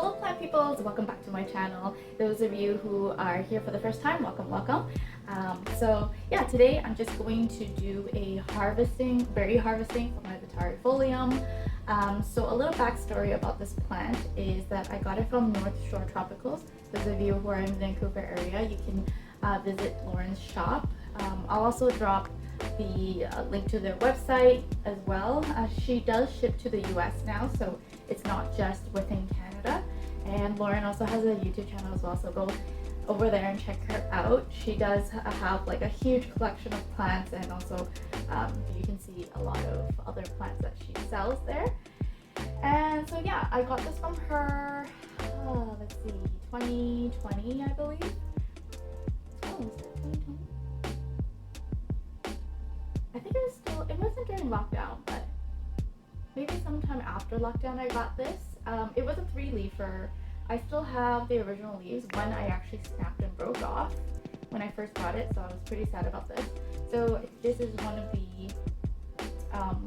Hello plant peoples, welcome back to my channel. Those of you who are here for the first time, welcome. So yeah, today I'm just going to do a berry harvesting for my Vittarifolium. So a little backstory about this plant is that I got it from North Shore Tropicals. Those of you who are in the Vancouver area, you can visit Lauren's shop. I'll also drop the link to their website as well. She does ship to the US now, so it's not just within Canada. And Lauren also has a YouTube channel as well, so go over there and check her out. She does have like a huge collection of plants, and also you can see a lot of other plants that she sells there. And so yeah, I got this from her, let's see, 2020 I believe. Oh, was it 2020? I think it wasn't during lockdown, but maybe sometime after lockdown I got this. It was a 3-leafer. I still have the original leaves. One I actually snapped and broke off when I first got it, so I was pretty sad about this. So this is one of the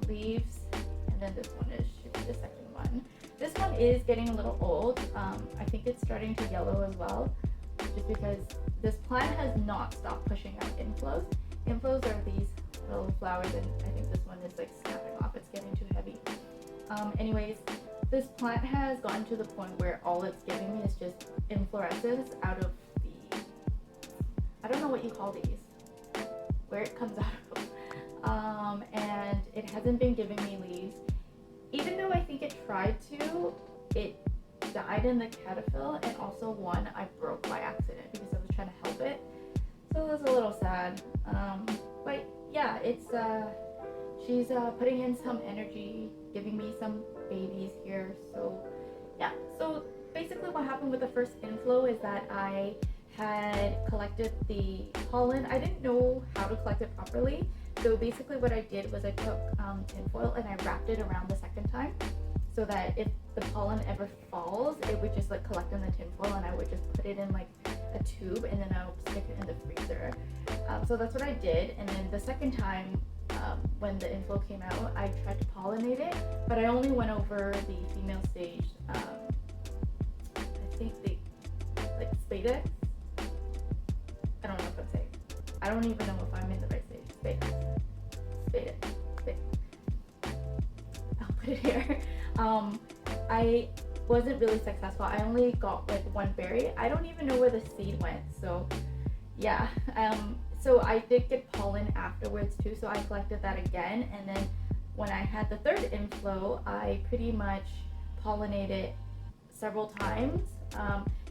leaves, and then this one should be the second one. This one is getting a little old. I think it's starting to yellow as well, just because this plant has not stopped pushing out inflows. Inflows are these little flowers, and I think this one is like snapping off. It's getting too heavy. Anyways, this plant has gotten to the point where all it's giving me is just inflorescence out of the, I don't know what you call these, where it comes out of. And it hasn't been giving me leaves. Even though I think it tried to, it died in the caterpillar, and also one I broke by accident because I was trying to help it. So it was a little sad. But yeah, it's she's putting in some energy, giving me some babies here. So yeah, so basically what happened with the first inflow is that I had collected the pollen. I didn't know how to collect it properly, so basically what I did was I took tinfoil and I wrapped it around the second time, so that if the pollen ever falls, it would just like collect in the tinfoil, and I would just put it in like a tube, and then I would stick it in the freezer. So that's what I did. And then the second time, when the inflow came out, I tried to pollinate it, but I only went over the female stage. I think they like spadix. I don't know if I'm saying. I don't even know if I'm in the right stage. Spadix. I'll put it here. I wasn't really successful. I only got like one berry. I don't even know where the seed went. So yeah. So I did get pollen afterwards too, so I collected that again, and then when I had the third inflow, I pretty much pollinated several times,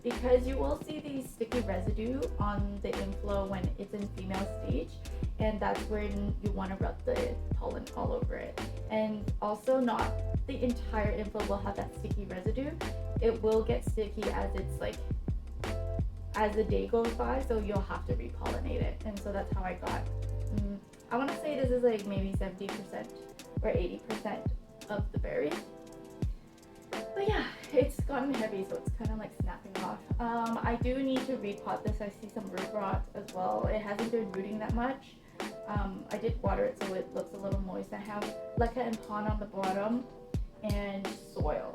because you will see the sticky residue on the inflow when it's in female stage, and that's when you want to rub the pollen all over it. And also, not the entire inflow will have that sticky residue. It will get sticky as the day goes by, so you'll have to repollinate it. And so that's how I got, I want to say this is like maybe 70% or 80% of the berries. But yeah, it's gotten heavy, so it's kind of like snapping off. I do need to repot this. I see some root rot as well. It hasn't been rooting that much. I did water it so it looks a little moist. I have leca and pond on the bottom and soil.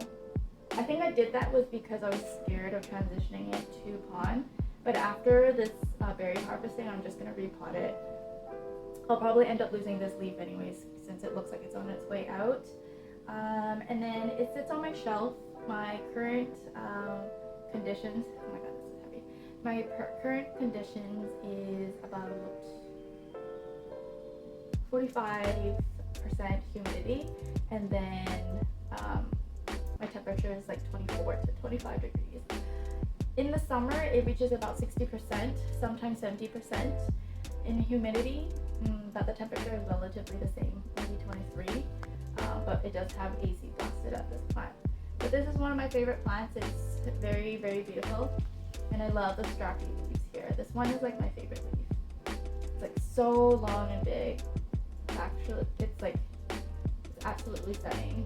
I think I did that was because I was scared of transitioning it to pond, but after this berry harvesting, I'm just going to repot it. I'll probably end up losing this leaf anyways, since it looks like it's on its way out. And then it sits on my shelf. My current conditions, oh my god, this is heavy. My current conditions is about 45% humidity, and then my temperature is like 24 to 25 degrees. In the summer, it reaches about 60%, sometimes 70% in humidity, but the temperature is relatively the same, maybe 23, but it does have AC blasted at this plant. But this is one of my favorite plants. It's very, very beautiful, and I love the strappy leaves here. This one is like my favorite leaf. It's like so long and big. Actually, it's absolutely stunning.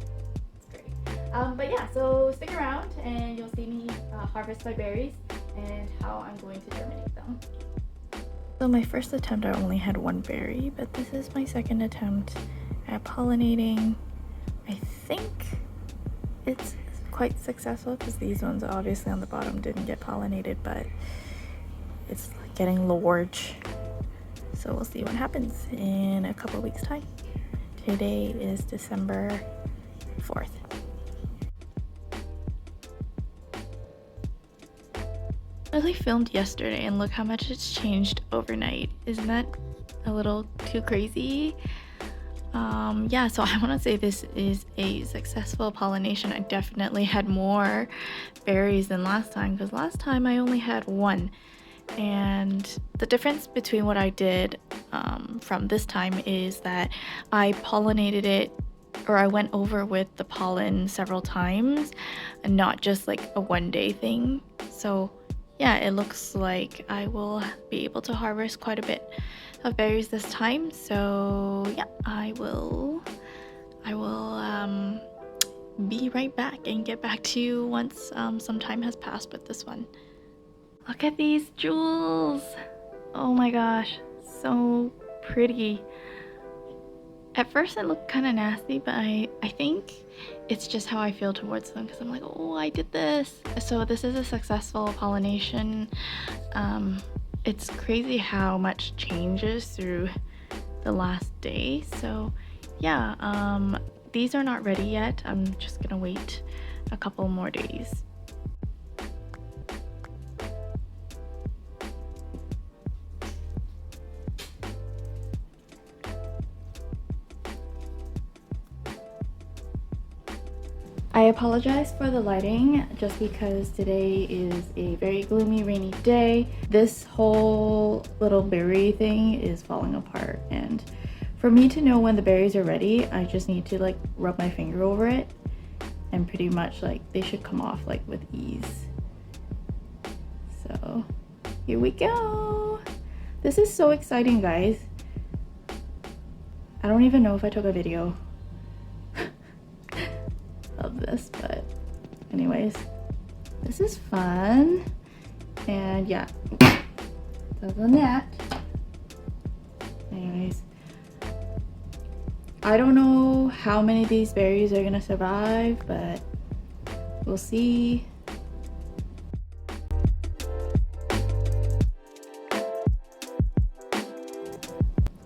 But yeah, so stick around and you'll see me harvest my berries and how I'm going to germinate them. So my first attempt I only had one berry, but this is my second attempt at pollinating. I think it's quite successful because these ones obviously on the bottom didn't get pollinated, but it's getting large. So we'll see what happens in a couple weeks time. Today is December 4th. I really filmed yesterday and look how much it's changed overnight. Isn't that a little too crazy? Yeah, so I want to say this is a successful pollination. I definitely had more berries than last time because last time I only had one. And the difference between what I did from this time is that I pollinated it, or I went over with the pollen several times and not just like a one-day thing. So yeah, it looks like I will be able to harvest quite a bit of berries this time. So yeah, I will be right back and get back to you once some time has passed with this one. Look at these jewels! Oh my gosh, so pretty. At first it looked kind of nasty, but I think it's just how I feel towards them because I'm like, oh, I did this. So this is a successful pollination. It's crazy how much changes through the last day. So yeah, these are not ready yet. I'm just gonna wait a couple more days. I apologize for the lighting just because today is a very gloomy, rainy day. This whole little berry thing is falling apart, and for me to know when the berries are ready, I just need to like rub my finger over it and pretty much like they should come off like with ease. So here we go. This is so exciting, guys. I don't even know if I took a video of this, but anyways, this is fun. And yeah, other than that, anyways, I don't know how many of these berries are gonna survive, but we'll see.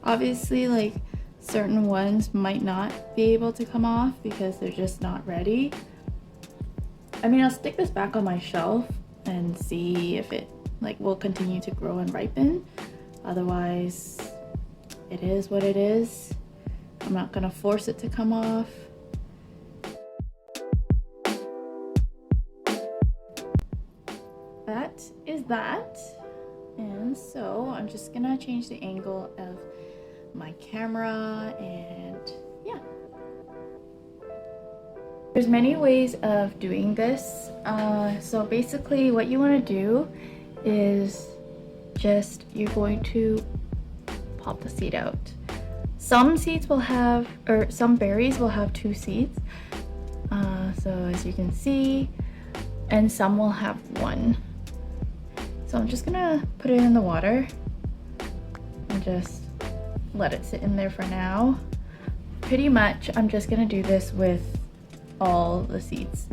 Obviously, like, certain ones might not be able to come off because they're just not ready. I mean, I'll stick this back on my shelf and see if it like will continue to grow and ripen. Otherwise, it is what it is. I'm not gonna force it to come off. That is that. And so I'm just gonna change the angle of my camera, and yeah, there's many ways of doing this. So basically what you want to do is just you're going to pop the seed out. Some seeds will have, or some berries will have 2 seeds, so as you can see, and some will have 1. So I'm just gonna put it in the water and just let it sit in there for now. Pretty much I'm just gonna do this with all the seeds.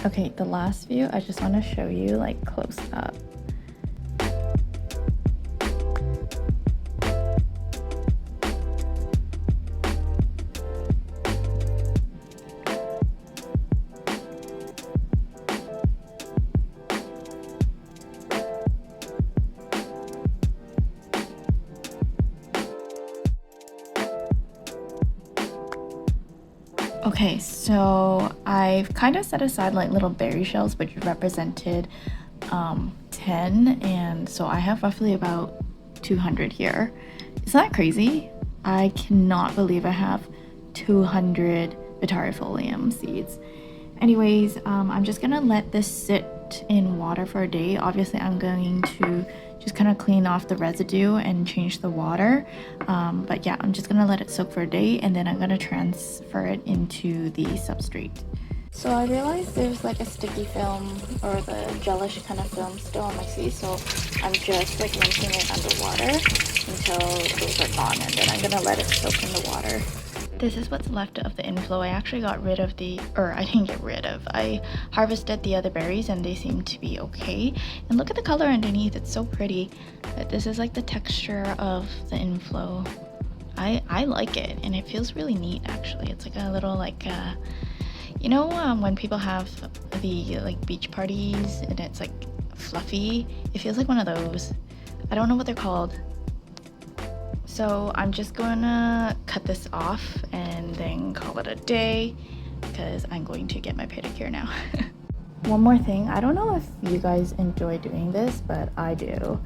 Okay, the last view, I just want to show you like close up. Okay, so I've kind of set aside like little berry shells which represented 10, and so I have roughly about 200 here. Isn't that crazy? I cannot believe I have 200 Vittarifolium seeds. Anyways, I'm just gonna let this sit in water for a day. Obviously, I'm going to just kind of clean off the residue and change the water. But yeah, I'm just gonna let it soak for a day, and then I'm gonna transfer it into the substrate. So I realized there's like a sticky film or the gelish kind of film still on my seeds, so I'm just like rinsing it underwater until those are gone, and then I'm gonna let it soak in the water. This is what's left of the inflow. I actually got rid of I didn't get rid of, I harvested the other berries and they seem to be okay. And look at the color underneath, it's so pretty. But this is like the texture of the inflow. I like it, and it feels really neat actually. It's like a little like, you know when people have the like beach parties and it's like fluffy? It feels like one of those. I don't know what they're called. So I'm just gonna cut this off and then call it a day because I'm going to get my pedicure now. One more thing, I don't know if you guys enjoy doing this, but I do.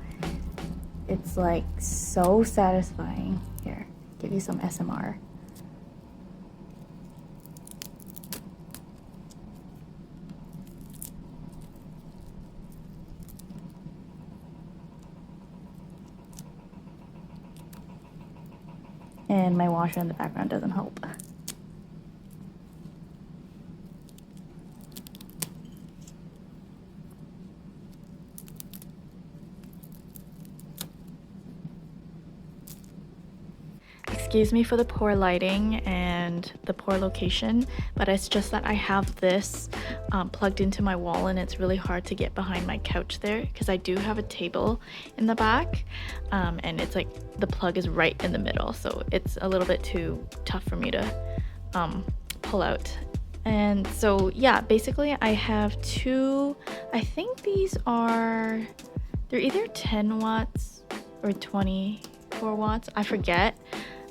It's like so satisfying. Here, give you some SMR. And my washer in the background doesn't help. Excuse me for the poor lighting and the poor location, but it's just that I have this plugged into my wall, and it's really hard to get behind my couch there because I do have a table in the back, and it's like the plug is right in the middle, so it's a little bit too tough for me to pull out. And so yeah, basically I have two, I think these are, they're either 10 watts or 24 watts, I forget.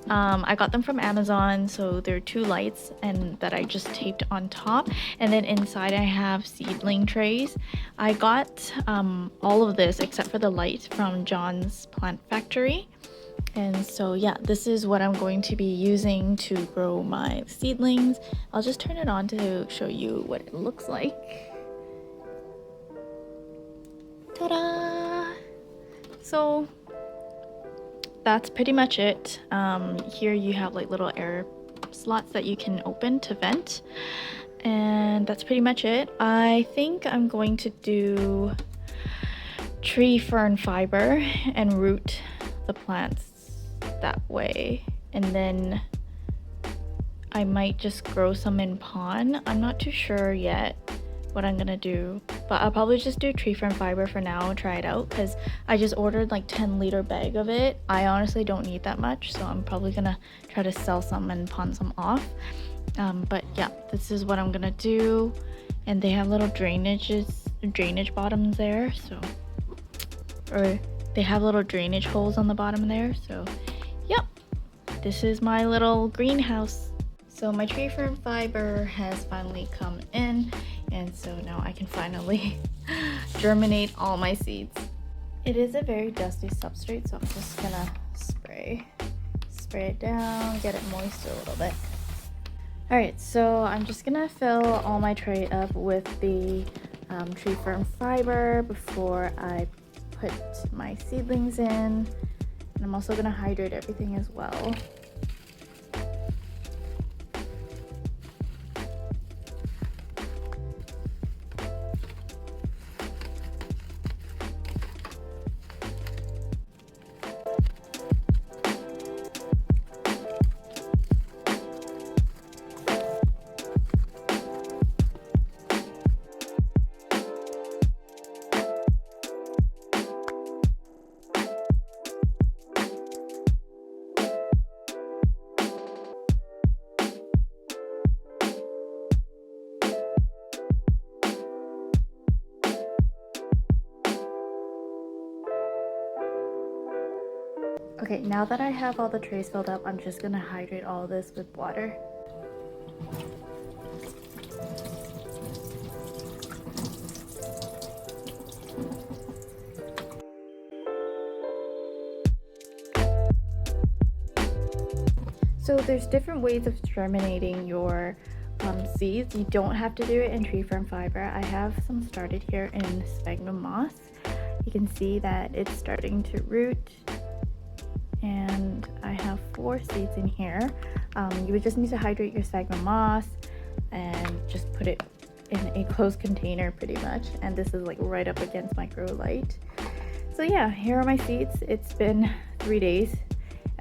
I got them from Amazon, so they're two lights and that I just taped on top, and then inside I have seedling trays. I got all of this except for the light from John's Plant Factory, and so yeah, this is what I'm going to be using to grow my seedlings. I'll just turn it on to show you what it looks like. Ta-da! So that's pretty much it. Here you have like little air slots that you can open to vent, and that's pretty much it. I think I'm going to do tree fern fiber and root the plants that way, and then I might just grow some in pond. I'm not too sure yet what I'm gonna do, but I'll probably just do tree fern fiber for now and try it out because I just ordered like 10-liter bag of it. I honestly don't need that much, so I'm probably gonna try to sell some and pawn some off. But yeah, this is what I'm gonna do, and they have little drainage bottoms there, so, or they have little drainage holes on the bottom there, so yep, this is my little greenhouse. So my tree fern fiber has finally come in, and so now I can finally germinate all my seeds. It is a very dusty substrate, so I'm just gonna spray it down, get it moist a little bit. Alright, so I'm just gonna fill all my tray up with the tree fern fiber before I put my seedlings in, and I'm also gonna hydrate everything as well. Okay, now that I have all the trays filled up, I'm just gonna hydrate all of this with water. So there's different ways of germinating your seeds. You don't have to do it in tree fern fiber. I have some started here in sphagnum moss. You can see that it's starting to root, and I have 4 seeds in here. You would just need to hydrate your sphagnum moss and just put it in a closed container pretty much, and this is like right up against my grow light. So yeah, here are my seeds. It's been 3 days.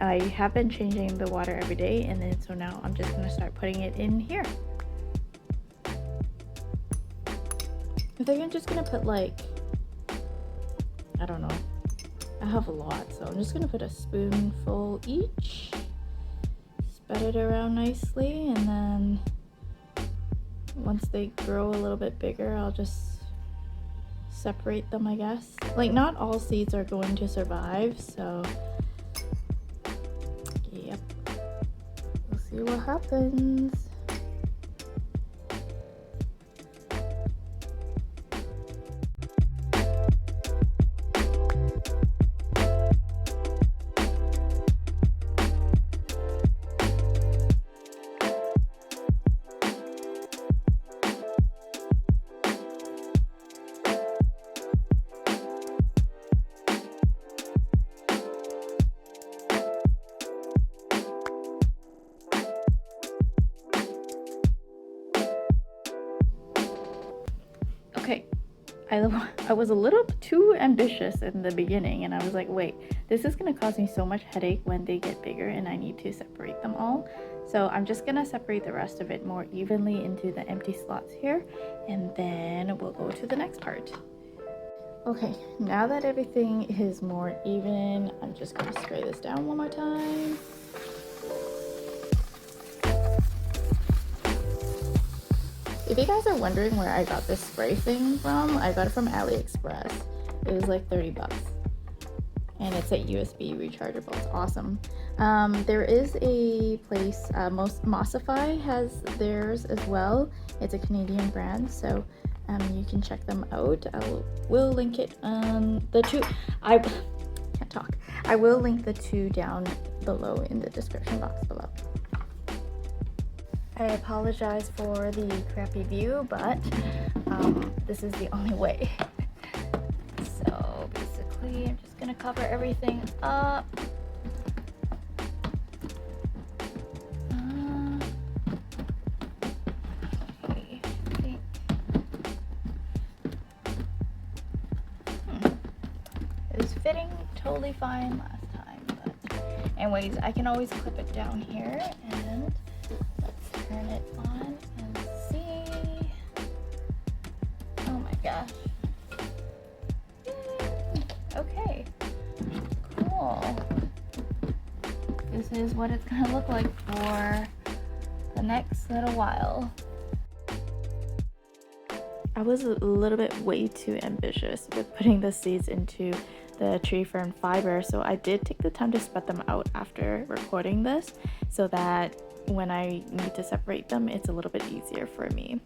I have been changing the water every day, and then so now I'm just gonna start putting it in here. I think I'm just gonna put like, I don't know, I have a lot, so I'm just gonna put a spoonful each, spread it around nicely, and then once they grow a little bit bigger, I'll just separate them, I guess. Like, not all seeds are going to survive, so yep, we'll see what happens. Okay, I was a little too ambitious in the beginning, and I was like, wait, this is gonna cause me so much headache when they get bigger and I need to separate them all. So I'm just gonna separate the rest of it more evenly into the empty slots here, and then we'll go to the next part. Okay, now that everything is more even, I'm just gonna spray this down one more time. If you guys are wondering where I got this spray thing from, I got it from AliExpress. It was like 30 bucks. And it's a USB rechargeable. It's awesome. There is a place, Mossify has theirs as well. It's a Canadian brand, so you can check them out. Will link it on the two. I can't talk. I will link the 2 down below in the description box below. I apologize for the crappy view, but this is the only way. So basically, I'm just gonna cover everything up. Okay, I think. It was fitting totally fine last time, but anyways, I can always clip it down here, and turn it on and see. Oh my gosh. Yay. Okay, cool. This is what it's gonna look like for the next little while. I was a little bit way too ambitious with putting the seeds into the tree fern fiber, so I did take the time to spread them out after recording this so that when I need to separate them, it's a little bit easier for me.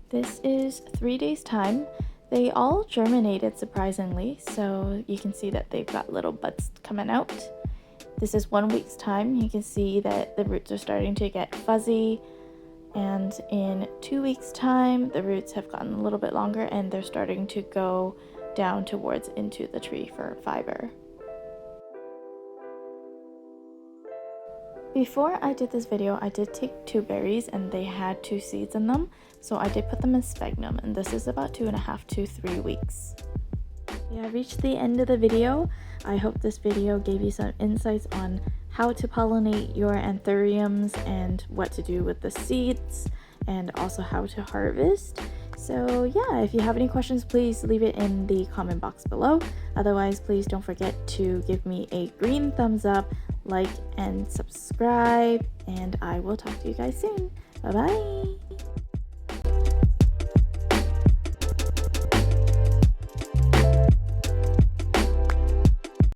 This is 3 days time. They all germinated surprisingly, so you can see that they've got little buds coming out. This is 1 week's time. You can see that the roots are starting to get fuzzy, and in 2 weeks time, the roots have gotten a little bit longer and they're starting to go down towards into the tree fern fiber. Before I did this video, I did take 2 berries and they had 2 seeds in them, so I did put them in sphagnum, and this is about 2.5 to 3 weeks. Yeah, I reached the end of the video. I hope this video gave you some insights on how to pollinate your anthuriums and what to do with the seeds, and also how to harvest. So yeah, if you have any questions, please leave it in the comment box below. Otherwise, please don't forget to give me a green thumbs up, like and subscribe, and I will talk to you guys soon. Bye bye.